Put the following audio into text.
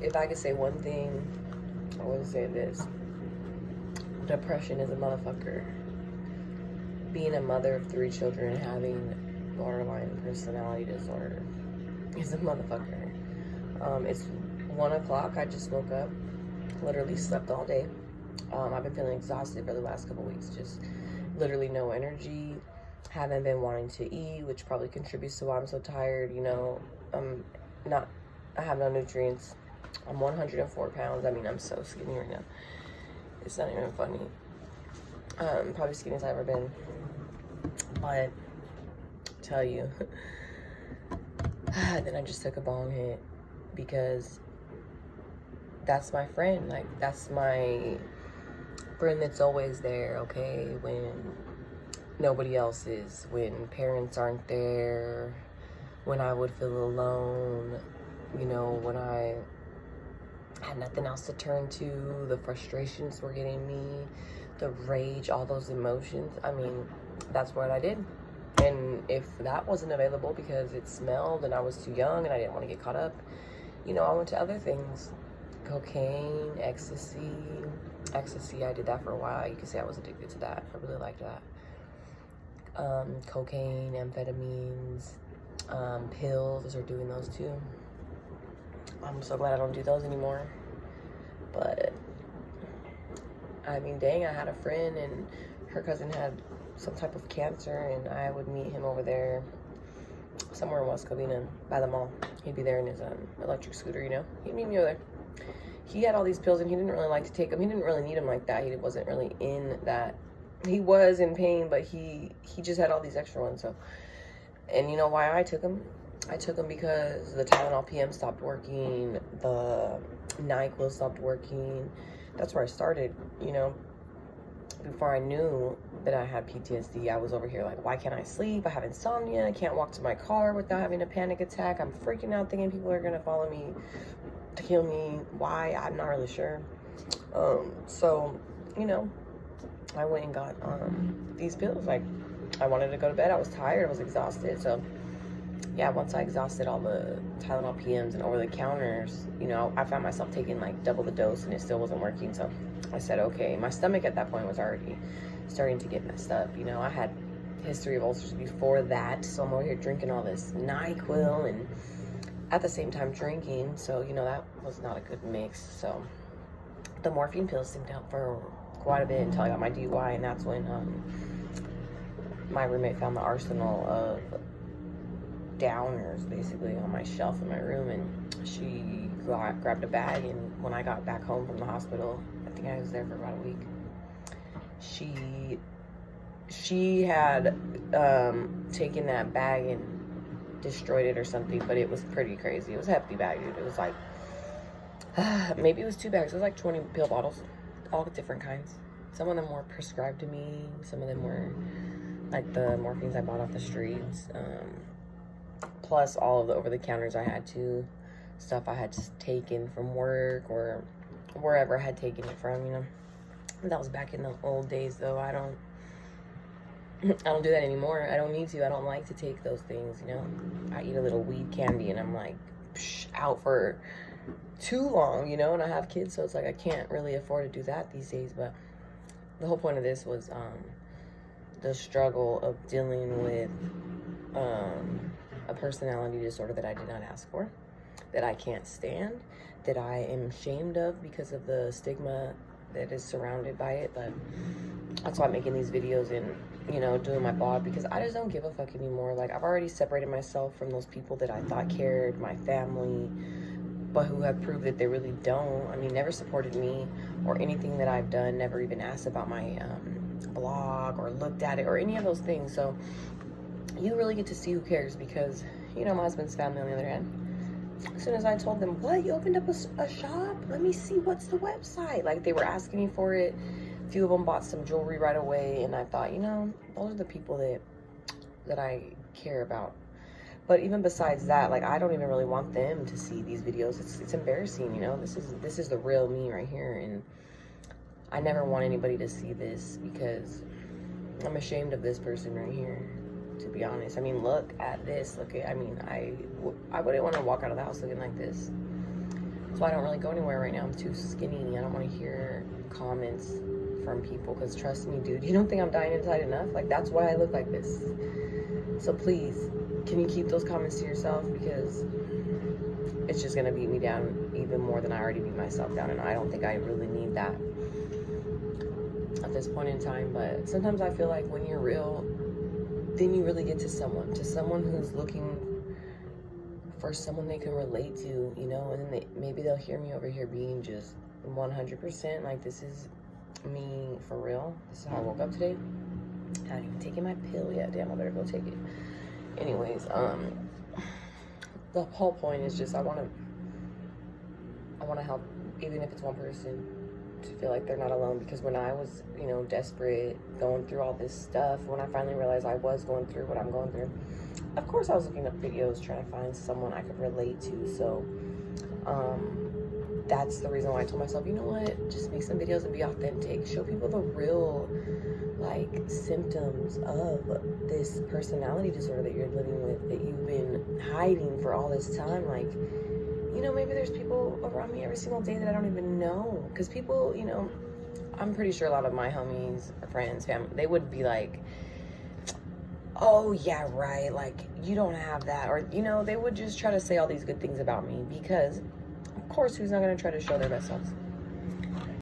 if I could say one thing, I would say this. Depression is a motherfucker. Being a mother of 3 children and having borderline personality disorder is a motherfucker. It's 1 o'clock. I just woke up. Literally slept all day. I've been feeling exhausted for the last couple weeks. Just literally no energy. Haven't been wanting to eat, which probably contributes to why I'm so tired. You know, I have no nutrients. I'm 104 pounds. I mean, I'm so skinny right now. It's not even funny. Probably skinniest I've ever been. But, tell you. Then I just took a bong hit because that's my friend. Like, that's my friend that's always there, okay? When nobody else is. When parents aren't there. When I would feel alone. You know, when I had nothing else to turn to. The frustrations were getting me. The rage, all those emotions. I mean, that's what I did. And if that wasn't available because it smelled and I was too young and I didn't want to get caught up, you know, I went to other things. Cocaine, ecstasy. Ecstasy, I did that for a while. You can say I was addicted to that. I really liked that. Cocaine, amphetamines, pills, are doing those too. I'm so glad I don't do those anymore. But, I mean, dang, I had a friend and her cousin had some type of cancer, and I would meet him over there somewhere in West Covina by the mall. He'd be there in his electric scooter, you know. He'd meet me over there. He had all these pills and he didn't really like to take them. He didn't really need them like that. He wasn't really in that. He was in pain, but he just had all these extra ones. So, and you know why I took them? I took them because the Tylenol PM stopped working. The NyQuil stopped working. That's where I started, you know. Before I knew that I had PTSD, I was over here like, why can't I sleep? I have insomnia. I can't walk to my car without having a panic attack. I'm freaking out thinking people are going to follow me to kill me. Why? I'm not really sure. So, you know, I went and got these pills. Like, I wanted to go to bed. I was tired. I was exhausted. So, yeah, once I exhausted all the Tylenol PMs and over-the-counters, you know, I found myself taking like double the dose and it still wasn't working. So I said, okay. My stomach at that point was already starting to get messed up. You know, I had history of ulcers before that. So I'm over here drinking all this NyQuil and at the same time drinking. So, you know, that was not a good mix. So the morphine pills seemed to help for quite a bit until I got my DUI. And that's when my roommate found the arsenal of downers basically on my shelf in my room, and she grabbed a bag, and when I got back home from the hospital, I think I was there for about a week, she had taken that bag and destroyed it or something, but it was pretty crazy. It was a hefty bag, dude. It was like maybe it was 2 bags. It was like 20 pill bottles, all different kinds. Some of them were prescribed to me, some of them were like the morphines I bought off the streets, plus all of the over-the-counters I had to, stuff I had just taken from work or wherever I had taken it from, you know. That was back in the old days, though. I don't do that anymore. I don't need to. I don't like to take those things, you know. I eat a little weed candy and I'm like out for too long, you know, and I have kids, so it's like I can't really afford to do that these days. But the whole point of this was the struggle of dealing with a personality disorder that I did not ask for, that I can't stand, that I am ashamed of because of the stigma that is surrounded by it. But that's why I'm making these videos and, you know, doing my blog, because I just don't give a fuck anymore. Like, I've already separated myself from those people that I thought cared, my family, but who have proved that they really don't. I mean, never supported me or anything that I've done, never even asked about my blog or looked at it or any of those things. So you really get to see who cares, because, you know, my husband's family, on the other hand, as soon as I told them, what, you opened up a shop? Let me see, what's the website? Like, they were asking me for it. A few of them bought some jewelry right away, and I thought, you know, those are the people that I care about. But even besides that, like, I don't even really want them to see these videos. It's embarrassing, you know. This is the real me right here, and I never want anybody to see this, because I'm ashamed of this person right here, to be honest. I mean, look at this. Look at, I mean, I wouldn't want to walk out of the house looking like this. That's why I don't really go anywhere right now. I'm too skinny. I don't want to hear comments from people, because trust me, dude, you don't think I'm dying inside enough? Like, that's why I look like this. So please, can you keep those comments to yourself? Because it's just going to beat me down even more than I already beat myself down, and I don't think I really need that at this point in time. But sometimes I feel like when you're real, then you really get to someone who's looking for someone they can relate to, you know, and then maybe they'll hear me over here being just 100% like, this is me for real. This is how I woke up today. I haven't even taken my pill yet. Damn, I better go take it. Anyways, the whole point is just I want to help, even if it's one person, to feel like they're not alone. Because when I was, you know, desperate, going through all this stuff, when I finally realized I was going through what I'm going through, of course I was looking up videos trying to find someone I could relate to. So that's the reason why I told myself, you know what, just make some videos and be authentic. Show people the real, like, symptoms of this personality disorder that you're living with, that you've been hiding for all this time. Like, you know, maybe there's people around me every single day that I don't even know. Because people, you know, I'm pretty sure a lot of my homies, or friends, family, they would be like, oh yeah, right, like, you don't have that. Or, you know, they would just try to say all these good things about me, because of course, who's not going to try to show their best selves?